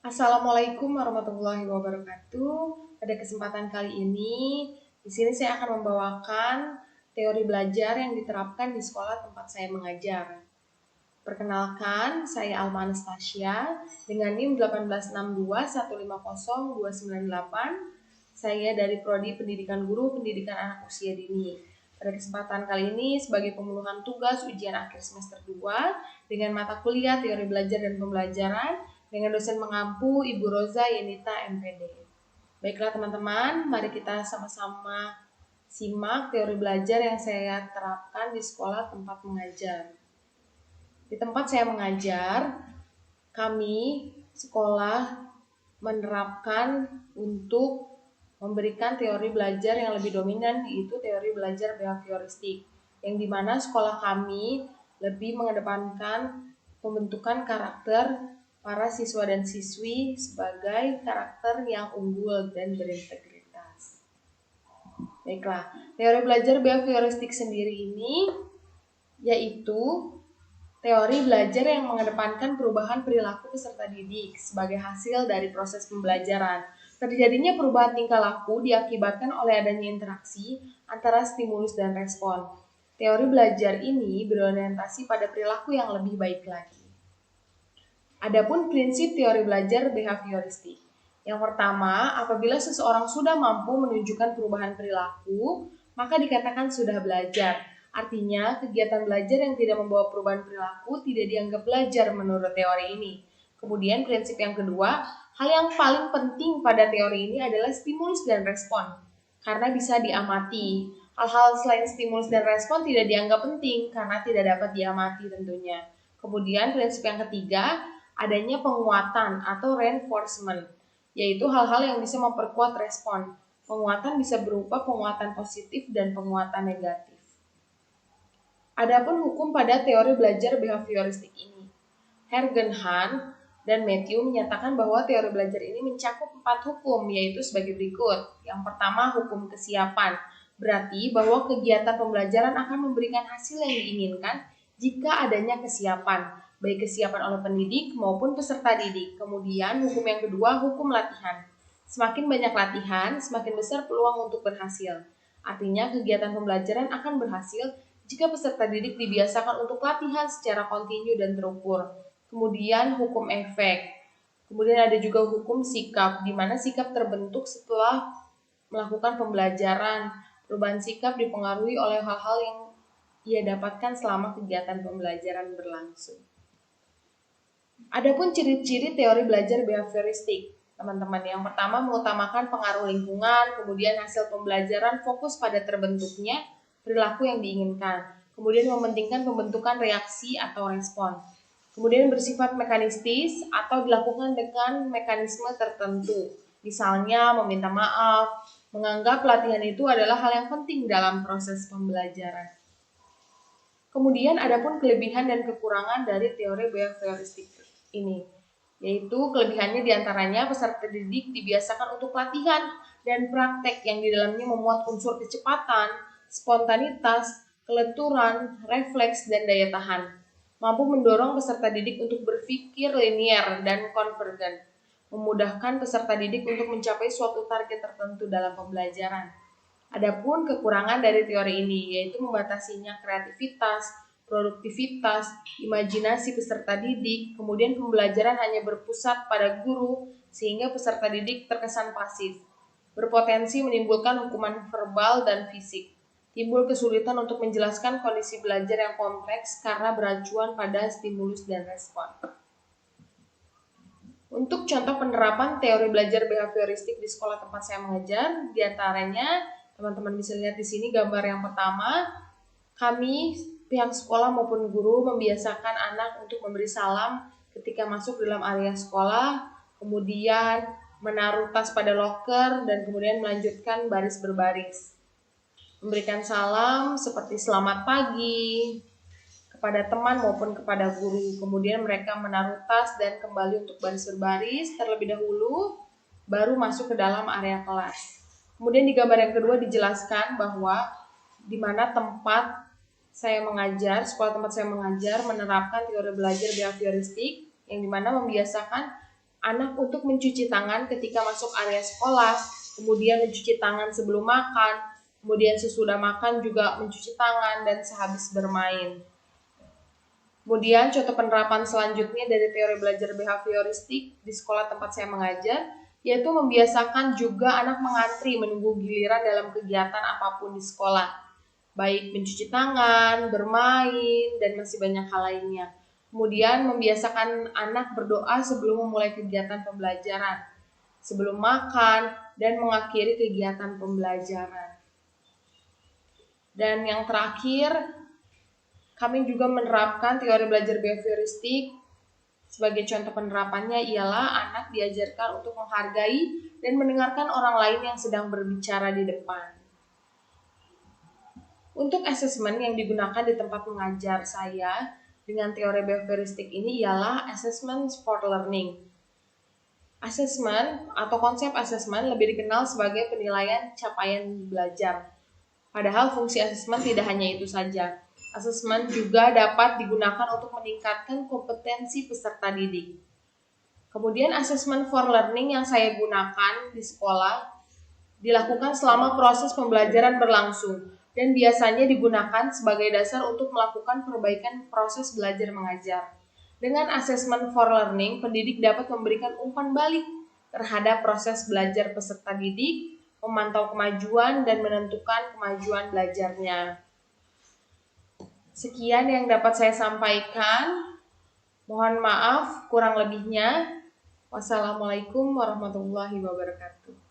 Assalamualaikum warahmatullahi wabarakatuh. Pada kesempatan kali ini, di sini saya akan membawakan teori belajar yang diterapkan di sekolah tempat saya mengajar. Perkenalkan, saya Alma Anastasia dengan NIM 18621502298. Saya dari Prodi Pendidikan Guru Pendidikan Anak Usia Dini. Pada kesempatan kali ini sebagai pemenuhan tugas ujian akhir semester 2 dengan mata kuliah Teori Belajar dan Pembelajaran dengan dosen mengampu Ibu Roza Yenita MPD. Baiklah teman-teman, mari kita sama-sama simak teori belajar yang saya terapkan di sekolah tempat mengajar. Di tempat saya mengajar, kami sekolah menerapkan untuk memberikan teori belajar yang lebih dominan, yaitu teori belajar behavioristik, yang dimana sekolah kami lebih mengedepankan pembentukan karakter para siswa dan siswi sebagai karakter yang unggul dan berintegritas. Baiklah, teori belajar behavioristik sendiri ini yaitu teori belajar yang mengedepankan perubahan perilaku peserta didik sebagai hasil dari proses pembelajaran. Terjadinya perubahan tingkah laku diakibatkan oleh adanya interaksi antara stimulus dan respon. Teori belajar ini berorientasi pada perilaku yang lebih baik lagi. Adapun prinsip teori belajar behavioristik. Yang pertama, apabila seseorang sudah mampu menunjukkan perubahan perilaku, maka dikatakan sudah belajar. Artinya, kegiatan belajar yang tidak membawa perubahan perilaku tidak dianggap belajar menurut teori ini. Kemudian prinsip yang kedua, hal yang paling penting pada teori ini adalah stimulus dan respon, karena bisa diamati. Hal-hal selain stimulus dan respon tidak dianggap penting karena tidak dapat diamati tentunya. Kemudian prinsip yang ketiga, adanya penguatan atau reinforcement, yaitu hal-hal yang bisa memperkuat respon. Penguatan bisa berupa penguatan positif dan penguatan negatif. Adapun hukum pada teori belajar behavioristik ini, Hergenhan dan Matthew menyatakan bahwa teori belajar ini mencakup 4 hukum, yaitu sebagai berikut. Yang pertama, hukum kesiapan. Berarti bahwa kegiatan pembelajaran akan memberikan hasil yang diinginkan jika adanya kesiapan, baik kesiapan oleh pendidik maupun peserta didik. Kemudian hukum yang kedua, hukum latihan. Semakin banyak latihan, semakin besar peluang untuk berhasil. Artinya kegiatan pembelajaran akan berhasil jika peserta didik dibiasakan untuk latihan secara kontinu dan terukur. Kemudian hukum efek. Kemudian ada juga hukum sikap, di mana sikap terbentuk setelah melakukan pembelajaran. Perubahan sikap dipengaruhi oleh hal-hal yang ia dapatkan selama kegiatan pembelajaran berlangsung. Adapun ciri-ciri teori belajar behavioristik, teman-teman. Yang pertama, mengutamakan pengaruh lingkungan, kemudian hasil pembelajaran fokus pada terbentuknya perilaku yang diinginkan. Kemudian mementingkan pembentukan reaksi atau respon. Kemudian bersifat mekanistis atau dilakukan dengan mekanisme tertentu. Misalnya meminta maaf, menganggap latihan itu adalah hal yang penting dalam proses pembelajaran. Kemudian adapun kelebihan dan kekurangan dari teori behavioristik ini, yaitu kelebihannya diantaranya peserta didik dibiasakan untuk latihan dan praktek yang di dalamnya memuat unsur kecepatan, spontanitas, kelenturan, refleks, dan daya tahan. Mampu mendorong peserta didik untuk berpikir linier dan konvergen, memudahkan peserta didik untuk mencapai suatu target tertentu dalam pembelajaran. Adapun kekurangan dari teori ini yaitu membatasinya kreativitas, produktivitas, imajinasi peserta didik, kemudian pembelajaran hanya berpusat pada guru sehingga peserta didik terkesan pasif, berpotensi menimbulkan hukuman verbal dan fisik, timbul kesulitan untuk menjelaskan kondisi belajar yang kompleks karena beracuan pada stimulus dan respon. Untuk contoh penerapan teori belajar behavioristik di sekolah tempat saya mengajar, diantaranya teman-teman bisa lihat di sini gambar yang pertama, kami pihak sekolah maupun guru membiasakan anak untuk memberi salam ketika masuk dalam area sekolah, kemudian menaruh tas pada loker, dan kemudian melanjutkan baris berbaris. Memberikan salam seperti selamat pagi kepada teman maupun kepada guru. Kemudian mereka menaruh tas dan kembali untuk baris berbaris terlebih dahulu, baru masuk ke dalam area kelas. Kemudian di gambar yang kedua dijelaskan bahwa di mana tempat saya mengajar, sekolah tempat saya mengajar menerapkan teori belajar behavioristik yang dimana membiasakan anak untuk mencuci tangan ketika masuk area sekolah, kemudian mencuci tangan sebelum makan, kemudian sesudah makan juga mencuci tangan, dan sehabis bermain. Kemudian contoh penerapan selanjutnya dari teori belajar behavioristik di sekolah tempat saya mengajar, yaitu membiasakan juga anak mengantri menunggu giliran dalam kegiatan apapun di sekolah, baik mencuci tangan, bermain, dan masih banyak hal lainnya. Kemudian membiasakan anak berdoa sebelum memulai kegiatan pembelajaran, sebelum makan, dan mengakhiri kegiatan pembelajaran. Dan yang terakhir, kami juga menerapkan teori belajar behavioristik. Sebagai contoh penerapannya ialah anak diajarkan untuk menghargai dan mendengarkan orang lain yang sedang berbicara di depan. Untuk asesmen yang digunakan di tempat mengajar saya dengan teori behavioristik ini ialah assessment for learning. Asesmen atau konsep asesmen lebih dikenal sebagai penilaian capaian belajar. Padahal fungsi asesmen tidak hanya itu saja. Asesmen juga dapat digunakan untuk meningkatkan kompetensi peserta didik. Kemudian asesmen for learning yang saya gunakan di sekolah dilakukan selama proses pembelajaran berlangsung dan biasanya digunakan sebagai dasar untuk melakukan perbaikan proses belajar mengajar. Dengan asesmen for learning, pendidik dapat memberikan umpan balik terhadap proses belajar peserta didik, memantau kemajuan dan menentukan kemajuan belajarnya. Sekian yang dapat saya sampaikan. Mohon maaf kurang lebihnya. Wassalamualaikum warahmatullahi wabarakatuh.